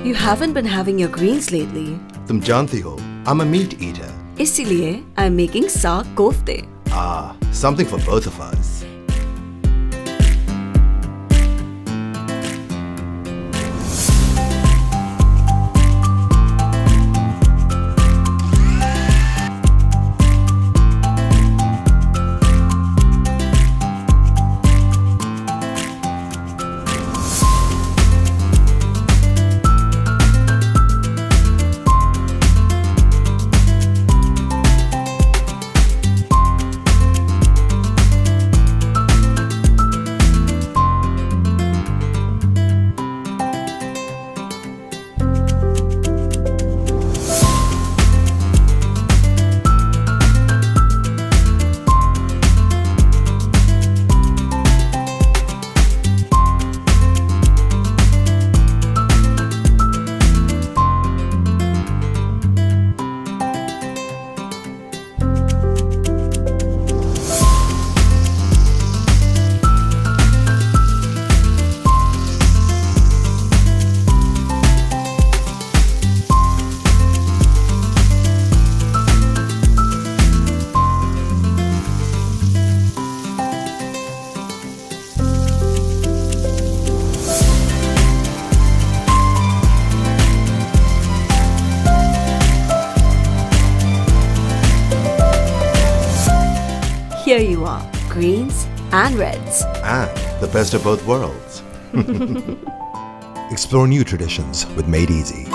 You haven't been having your greens lately. तुम जानती हो, I'm a meat eater. इसीलिए I'm making saag kofte. Ah, something for both of us. Here you are, greens and reds. And the best of both worlds. Explore new traditions with Made Easy.